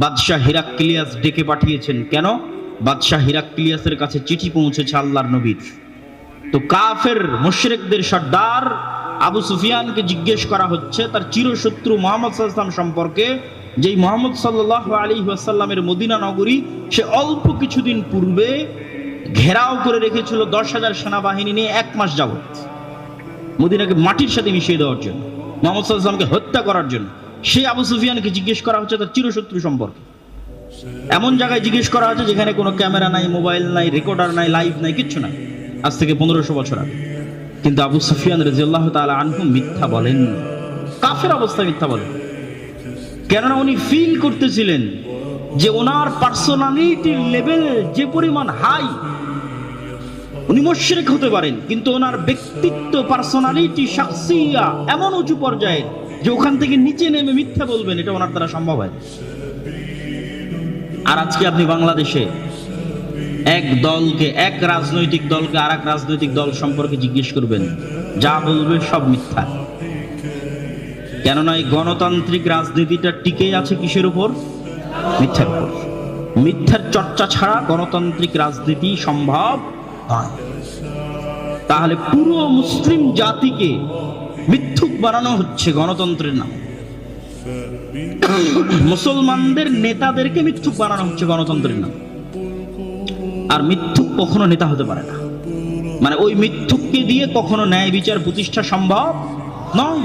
বাদশাহ হিরাক্লিয়াস ডেকে পাঠিয়েছেন। কেন? বাদশাহ হিরাক্লিয়াসের কাছে চিঠি পৌঁছেছে আল্লাহর নবীর। তো কাফের মুশরিকদের সর্দার আবু সুফিয়ানকে জিজ্ঞেস করা হচ্ছে তার চিরশত্রু মুহাম্মদ সাল্লাল্লাহু আলাইহি ওয়াসাল্লাম সম্পর্কে, যেই মুহাম্মদ সাল্লাল্লাহু আলাইহি ওয়াসাল্লামের মদিনা নগরী সে অল্প কিছুদিন পূর্বে ঘেরাও করে রেখেছিল 10,000 সেনাবাহিনী নিয়ে 1 মাস যাবত, মদিনাকে মাটির সাথে মিশিয়ে দেওয়ার জন্য, মুহাম্মদ সাল্লাল্লাহু আলাইহি ওয়াসাল্লামকে হত্যা করার জন্য। সেই আবু সুফিয়ানকে জিজ্ঞেস করা হচ্ছে তার চিরশত্রু সম্পর্কে। এমন জায়গায় জিজ্ঞেস করা হচ্ছে যেখানে কোনো ক্যামেরা নাই, মোবাইল নাই, রেকর্ডার নাই, লাইভ নাই, কিচ্ছু নাই, আজ থেকে 1500 বছর আগে। কিন্তু আবু সুফিয়ান রাদিয়াল্লাহু তাআলা আনহু মিথ্যা বলেন, কাফের অবস্থায় মিথ্যা বলেন। কেননা উনি ফিল করতেছিলেন যে ওনার পার্সোনালিটির লেভেল যে পরিমাণ হাই, উনি মুশরিক হতে পারেন কিন্তু ওনার ব্যক্তিত্ব, পার্সোনালিটি, শাখসিয়া এমন উঁচু পর্যায়ে যে ওখান থেকে নিচে নেমে মিথ্যা বলবেন এটা ওনার দ্বারা সম্ভব হয়। আর আজকে আপনি বাংলাদেশে এক রাজনৈতিক দলকে আর এক রাজনৈতিক দল সম্পর্কে জিজ্ঞেস করবেন, যা বলবে সব মিথ্যা। কেননা এই গণতান্ত্রিক রাজনীতিটা টিকে আছে কিসের উপর? মিথ্যার উপর। মিথ্যার চর্চা ছাড়া গণতান্ত্রিক রাজনীতি সম্ভব নয়। তাহলে পুরো মুসলিম জাতিকে মিথ্যুক বানানো হচ্ছে গণতন্ত্রের নামে, মুসলমানদের নেতাদেরকে মিথ্যুক বানানো হচ্ছে গণতন্ত্রের নামে। আর মিথ্যুক কখনো নেতা হতে পারে না, মানে ওই মিথ্যুককে দিয়ে কখনো ন্যায় বিচার প্রতিষ্ঠা সম্ভব নয়।